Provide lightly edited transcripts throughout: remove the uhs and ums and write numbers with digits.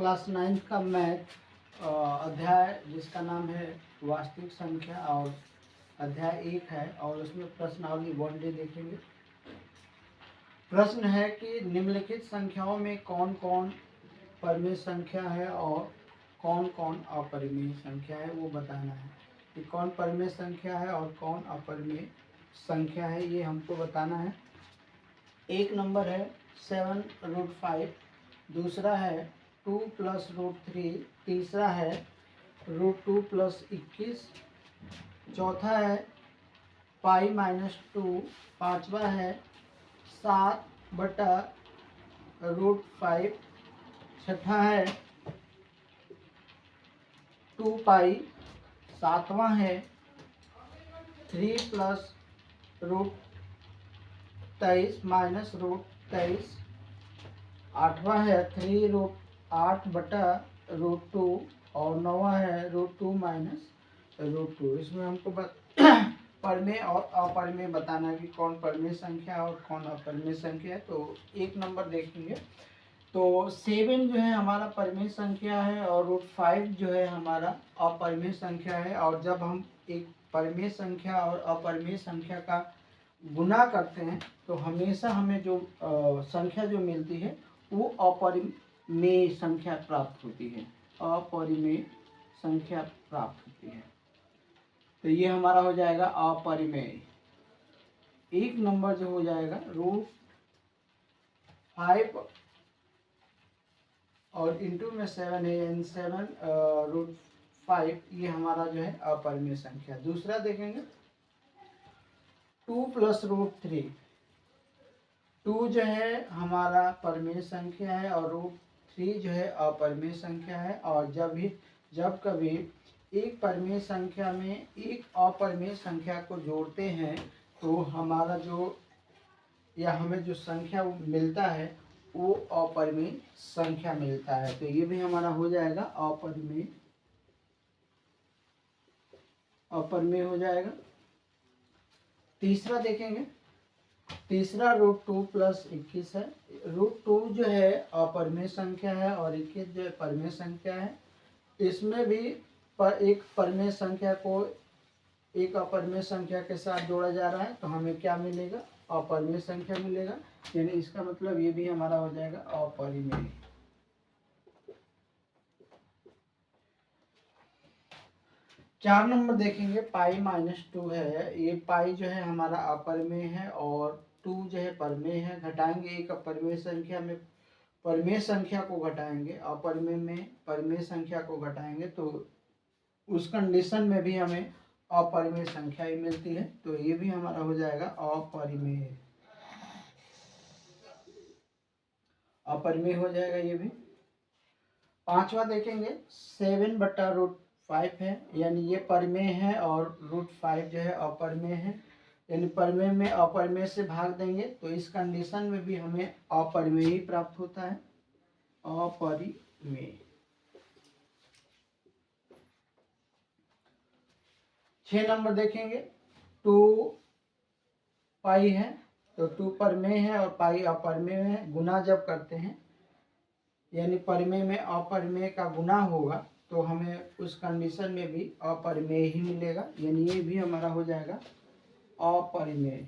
Class 9 का math अध्याय जिसका नाम है वास्तविक संख्या और अध्याय 1 है और उसमें प्रश्नावली 1D देखेंगे। प्रश्न है कि निम्नलिखित संख्याओं में कौन कौन परिमेय संख्या है और कौन कौन अपरिमेय संख्या है, वो बताना है कि कौन परिमेय संख्या है और कौन अपरिमेय संख्या है, ये हमको बताना है। एक नंबर है 7√5, दूसरा है 2 + √3, तीसरा है √2 + 21, चौथा है π-2, पांचवा है 7/√5, छठा है 2π, सातवां है 3 + √23 - √23, आठवां है 3√8/√2 और नौवां है √2 - √2। इसमें हमको परिमेय और अपरिमेय बताना है कि कौन परिमेय संख्या और कौन अपरिमेय संख्या है। तो एक नंबर देखेंगे तो 7 जो है हमारा परिमेय संख्या है और √5 जो है हमारा अपरिमेय संख्या है। और जब हम एक परिमेय संख्या और अपरिमेय संख्या का गुना करते हैं तो हमेशा हमें जो संख्या जो मिलती है वो अपरिमेय संख्या प्राप्त होती है, अपरिमेय संख्या प्राप्त होती है। तो ये हमारा हो जाएगा अपरिमेय। एक नंबर जो हो जाएगा √5 और इंटू में 7 है यानी 7√5, ये हमारा जो है अपरिमेय संख्या। दूसरा देखेंगे 2 + √3, 2 जो है हमारा परिमेय संख्या है और √3 जो है अपरिमेय संख्या है। और जब कभी एक परिमेय संख्या में एक अपरिमेय संख्या को जोड़ते हैं तो हमारा जो या हमें जो संख्या मिलता है वो अपरिमेय संख्या मिलता है। तो ये भी हमारा हो जाएगा अपरिमेय हो जाएगा। तीसरा देखेंगे, तीसरा √2 + 21 है। √2 जो है अपरिमेय संख्या है और 21 जो है परिमेय संख्या है। इसमें भी एक परिमेय संख्या को एक अपरिमेय संख्या के साथ जोड़ा जा रहा है तो हमें क्या मिलेगा, अपरिमेय संख्या मिलेगा। यानी इसका मतलब ये भी हमारा हो जाएगा अपरिमेय। चार नंबर देखेंगे π-2 है। ये पाई जो है हमारा अपरिमेय है और 2 जो है परिमेय है। घटाएंगे एक अपरिमेय संख्या में परिमेय संख्या को घटाएंगे, अपरिमेय में परिमेय संख्या को घटाएंगे तो उस कंडीशन में भी हमें अपरिमेय संख्या ही मिलती है। तो ये भी हमारा हो जाएगा अपरिमेय, अपरिमेय हो जाएगा ये भी। पांचवा देखेंगे 7/√5 है, यानी ये परिमेय है और √5 जो है अपरिमेय है। यानी परिमेय में अपरिमेय से भाग देंगे तो इस कंडीशन में भी हमें अपरिमेय ही प्राप्त होता है, अपरिमेय। 6 नंबर देखेंगे 2π है तो 2 परिमेय है और पाई अपरिमेय है। गुना जब करते हैं यानी परिमेय में अपरिमेय का गुना होगा तो हमें उस कंडीशन में भी अपरिमेय ही मिलेगा, यानी ये भी हमारा हो जाएगा अपरिमेय।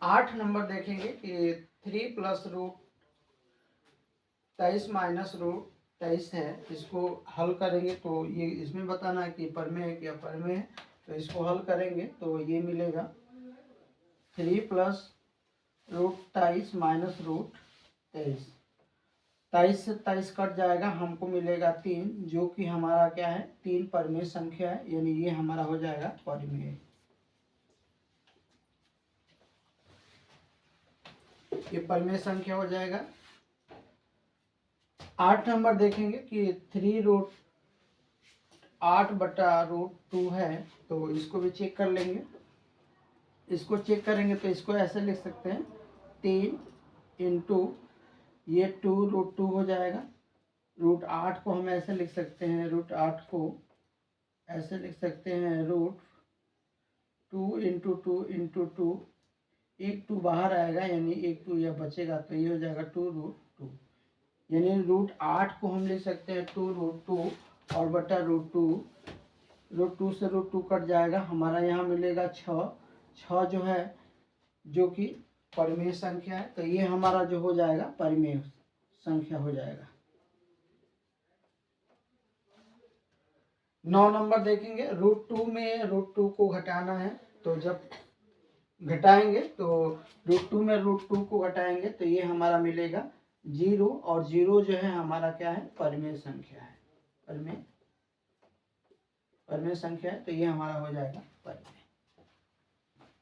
आठ नंबर देखेंगे कि 3 + √23 - √23 है। इसको हल करेंगे तो ये इसमें बताना है कि परिमेय है कि अपरिमेय है। तो इसको हल करेंगे तो ये मिलेगा 3 + √23 - √23, 23 से 23 कट जाएगा, हमको मिलेगा 3, जो कि हमारा क्या है 3 परिमेय संख्या है, यानी ये हमारा हो जाएगा परिमेय। ये परिमेय संख्या हो जाएगा। 8 नंबर देखेंगे कि 3√8/√2 है तो इसको भी चेक कर लेंगे। इसको चेक करेंगे तो इसको ऐसे लिख सकते हैं 3 × ये 2√2 हो जाएगा। √8 को हम ऐसे लिख सकते हैं, √8 को ऐसे लिख सकते हैं √2 × 2 × 2 एक 2 बाहर आएगा, यानी एक 2 यह बचेगा, तो ये हो जाएगा 2√2, यानी √8 को हम ले सकते हैं 2√2 और बटा √2, √2 से √2 कट जाएगा, हमारा यहाँ मिलेगा 6, 6 जो है जो कि परिमेय संख्या है, तो ये हमारा जो हो जाएगा परिमेय संख्या हो जाएगा। 9 नंबर देखेंगे, √2 में √2 को घटाना है, तो जब घटाएंगे तो √2 में √2 को घटाएंगे तो ये हमारा मिलेगा 0, और 0 जो है हमारा क्या है, परिमेय संख्या है, परिमेय संख्या है, तो ये हमारा हो जाएगा परिमेय।